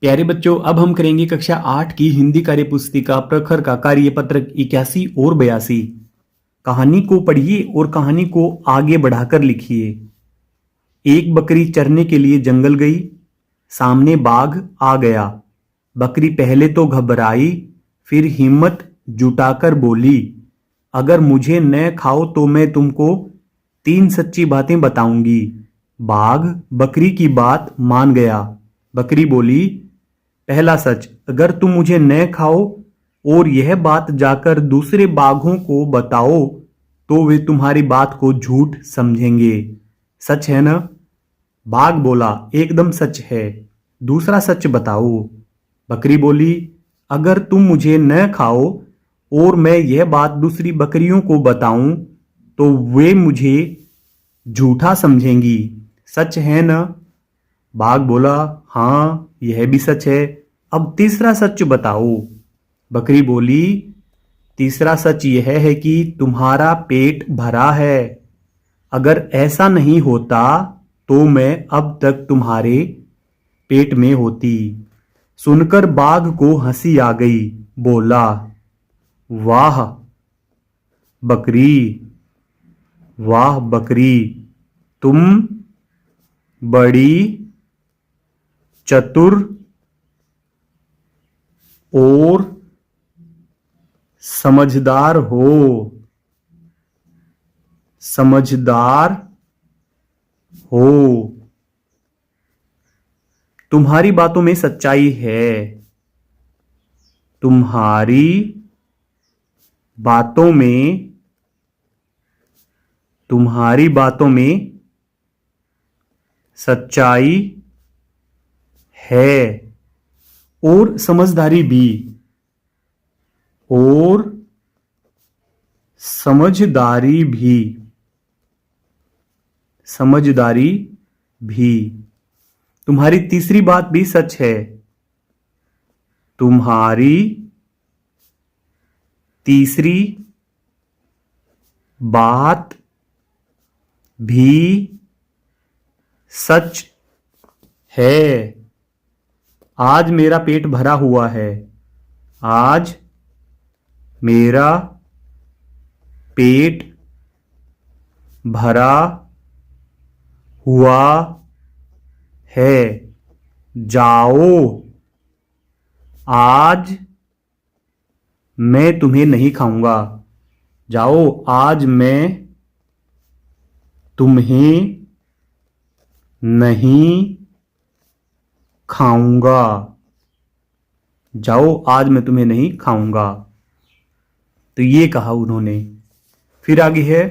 प्यारे बच्चों, अब हम करेंगे कक्षा 8 की हिंदी कार्य पुस्तिका प्रखर का कार्यपत्रक 81 और 82। कहानी को पढ़िए और कहानी को आगे बढ़ाकर लिखिए। एक बकरी चरने के लिए जंगल गई। सामने बाघ आ गया। बकरी पहले तो घबराई, फिर हिम्मत जुटाकर बोली, अगर मुझे न खाओ तो मैं तुमको 3 सच्ची बातें बताऊंगी। बाघ बकरी की बात मान गया। बकरी बोली, पहला सच, अगर तुम मुझे न खाओ और यह बात जाकर दूसरे बाघों को बताओ तो वे तुम्हारी बात को झूठ समझेंगे। सच है ना? बाघ बोला, एकदम सच है। दूसरा सच बताओ। बकरी बोली, अगर तुम मुझे न खाओ और मैं यह बात दूसरी बकरियों को बताऊं तो वे मुझे झूठा समझेंगी। सच है ना? बाघ बोला, हाँ, यह भी सच है। अब तीसरा सच बताओ। बकरी बोली, तीसरा सच यह है कि तुम्हारा पेट भरा है। अगर ऐसा नहीं होता तो मैं अब तक तुम्हारे पेट में होती। सुनकर बाघ को हंसी आ गई। बोला, वाह बकरी, वाह बकरी, तुम बड़ी चतुर और समझदार हो। समझदार हो। तुम्हारी बातों में सच्चाई है। तुम्हारी बातों में तुम्हारी बातों में सच्चाई है और समझदारी भी। और समझदारी भी। समझदारी भी। तुम्हारी तीसरी बात भी सच है। तुम्हारी तीसरी बात भी सच है। आज मेरा पेट भरा हुआ है। आज मेरा पेट भरा हुआ है। जाओ, आज मैं तुम्हें नहीं खाऊंगा। जाओ, आज मैं तुम्हें नहीं खाऊंगा। जाओ, आज मैं तुम्हें नहीं खाऊंगा। तो ये कहा उन्होंने। फिर आगे है,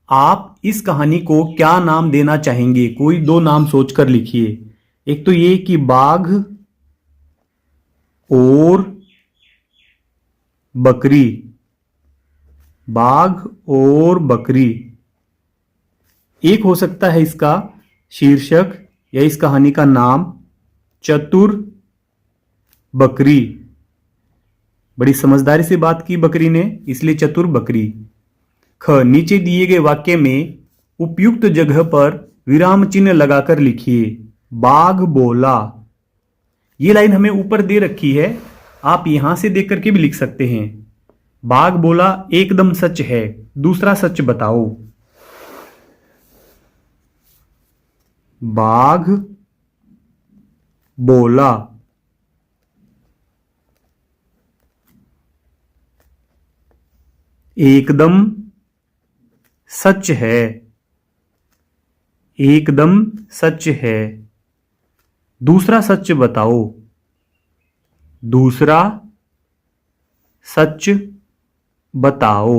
आप इस कहानी को क्या नाम देना चाहेंगे? कोई 2 नाम सोचकर लिखिए। एक तो ये कि बाघ और बकरी। बाघ और बकरी। एक हो सकता है इसका शीर्षक या इस कहानी का नाम चतुर बकरी। बड़ी समझदारी से बात की बकरी ने, इसलिए चतुर बकरी। ख, नीचे दिए गए वाक्य में उपयुक्त जगह पर विराम चिन्ह लगाकर लिखिए। बाघ बोला। ये लाइन हमें ऊपर दे रखी है, आप यहां से देख करके भी लिख सकते हैं। बाघ बोला, एकदम सच है। दूसरा सच बताओ। बाघ बोला, एकदम सच है। एकदम सच है। दूसरा सच बताओ। दूसरा सच बताओ।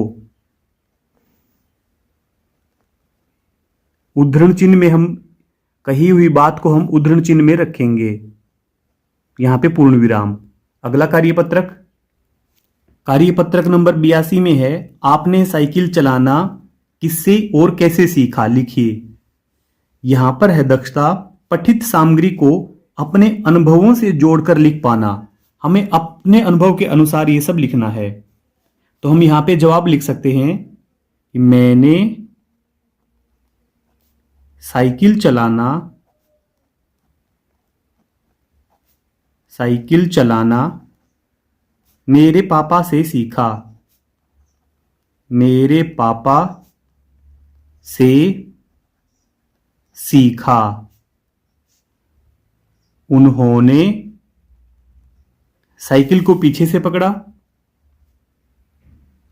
उद्धरण चिन्ह में हम कही हुई बात को हम उद्धरण चिन्ह में रखेंगे। यहां पे पूर्ण विराम। अगला कार्यपत्रक कार्यपत्रक नंबर 82 में है, आपने साइकिल चलाना किससे और कैसे सीखा? लिखिए। यहां पर है दक्षता, पठित सामग्री को अपने अनुभवों से जोड़कर लिख पाना। हमें अपने अनुभव के अनुसार ये सब लिखना है। तो हम यहां पे जवाब लिख सकते हैं, मैंने साइकिल चलाना साइकिल चलाना मेरे पापा से सीखा। मेरे पापा से सीखा। उन्होंने साइकिल को पीछे से पकड़ा।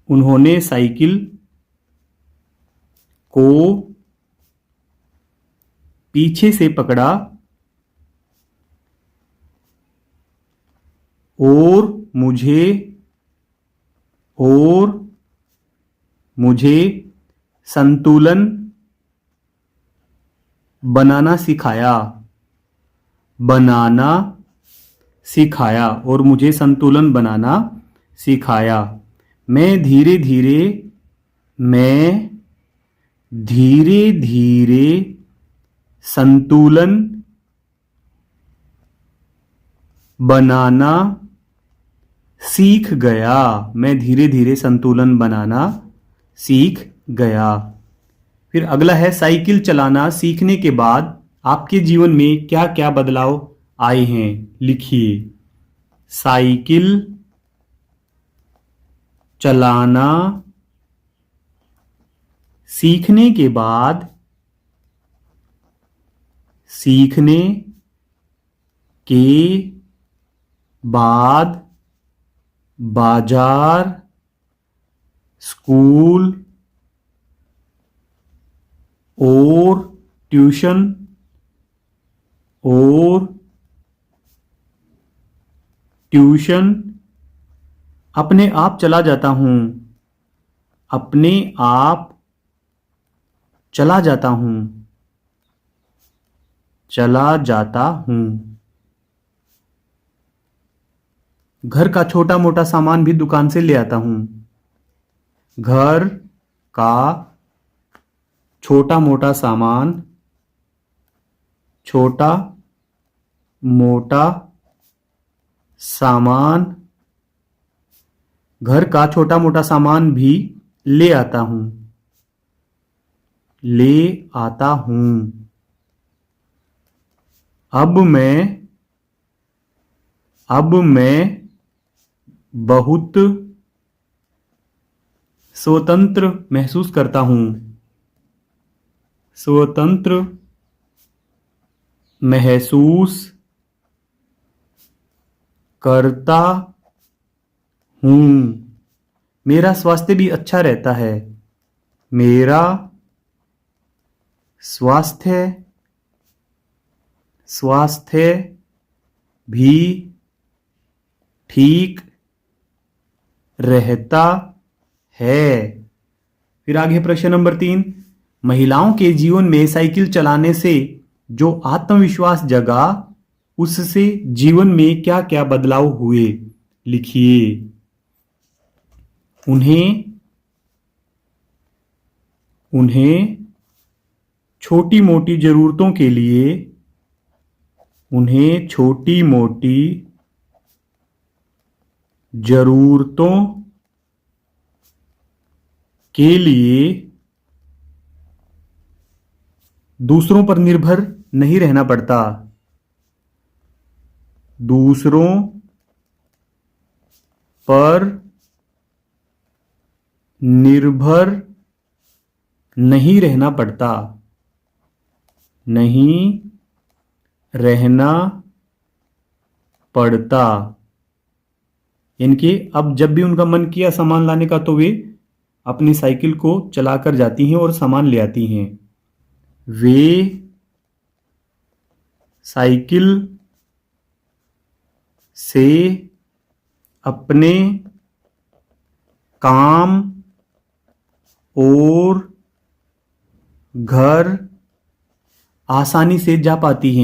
उन्होंने साइकिल को पीछे से पकड़ा और मुझे संतुलन बनाना सिखाया। और मुझे संतुलन बनाना सिखाया। मैं धीरे धीरे संतुलन बनाना सीख गया। मैं धीरे धीरे संतुलन बनाना सीख गया। फिर अगला है, साइकिल चलाना सीखने के बाद आपके जीवन में क्या क्या बदलाव आए हैं, लिखिए। साइकिल चलाना सीखने के बाद बाजार, स्कूल और ट्यूशन अपने आप चला जाता हूं। चला जाता हूं। घर का छोटा मोटा सामान भी दुकान से ले आता हूं। घर का छोटा मोटा सामान घर का छोटा मोटा सामान भी ले आता हूं। अब मैं बहुत स्वतंत्र महसूस करता हूं। मेरा स्वास्थ्य भी अच्छा रहता है। मेरा स्वास्थ्य भी ठीक रहता है। फिर आगे प्रश्न नंबर 3, महिलाओं के जीवन में साइकिल चलाने से जो आत्मविश्वास जगा, उससे जीवन में क्या क्या बदलाव हुए, लिखिए। उन्हें छोटी मोटी जरूरतों के लिए दूसरों पर निर्भर नहीं रहना पड़ता। नहीं रहना पड़ता। इनके अब जब भी उनका मन किया सामान लाने का तो वे अपनी साइकिल को चलाकर जाती हैं और सामान ले आती हैं। वे साइकिल से अपने काम और घर आसानी से जा पाती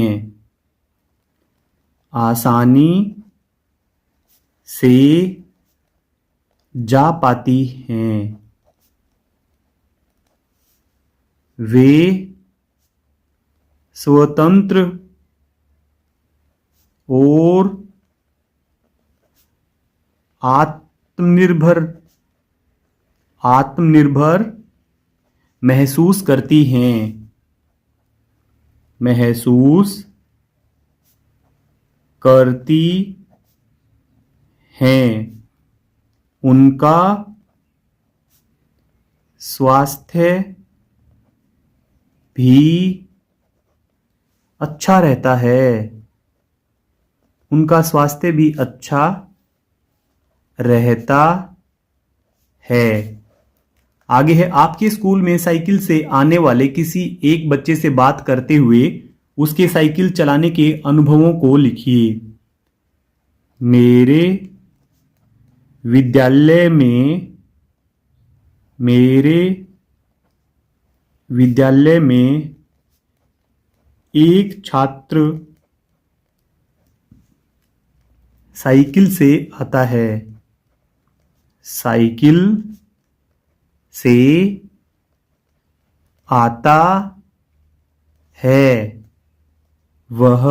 हैं। वे स्वतंत्र और आत्मनिर्भर महसूस करती हैं। करती हैं, उनका स्वास्थ्य भी अच्छा रहता है। उनका स्वास्थ्य भी अच्छा रहता है। आगे है, आपके स्कूल में साइकिल से आने वाले किसी एक बच्चे से बात करते हुए उसके साइकिल चलाने के अनुभवों को लिखिए। मेरे विद्यालय में एक छात्र साइकिल से आता है। साइकिल से आता है। वह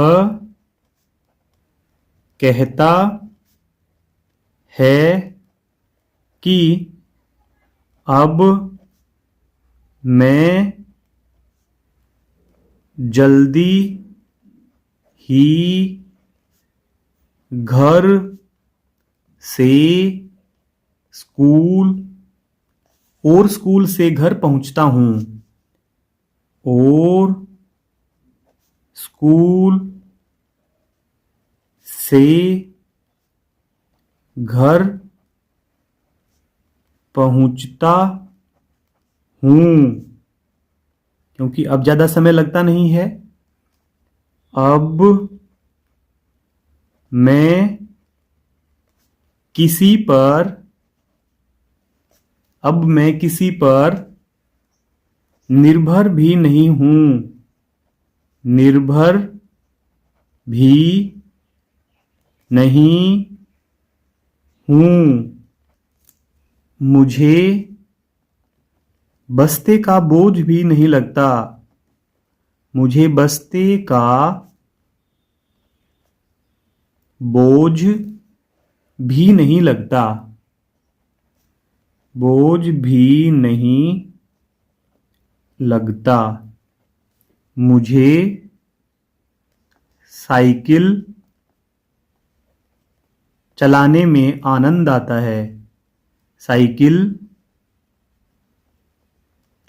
कहता है कि अब मैं जल्दी ही घर से स्कूल से घर पहुंचता हूं। और स्कूल से घर पहुंचता हूं, क्योंकि अब ज्यादा समय लगता नहीं है। अब मैं किसी पर निर्भर भी नहीं हूं। मुझे बस्ते का बोझ भी नहीं लगता। मुझे बस्ते का बोझ भी नहीं लगता। मुझे साइकिल चलाने में आनंद आता है। साइकिल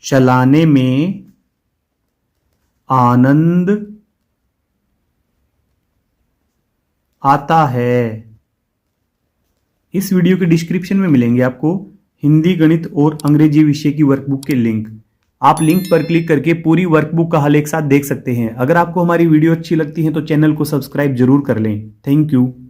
चलाने में आनंद आता है। इस वीडियो के डिस्क्रिप्शन में मिलेंगे आपको हिंदी, गणित और अंग्रेजी विषय की वर्कबुक के लिंक। आप लिंक पर क्लिक करके पूरी वर्कबुक का हल एक साथ देख सकते हैं। अगर आपको हमारी वीडियो अच्छी लगती है तो चैनल को सब्सक्राइब जरूर कर लें। Thank you.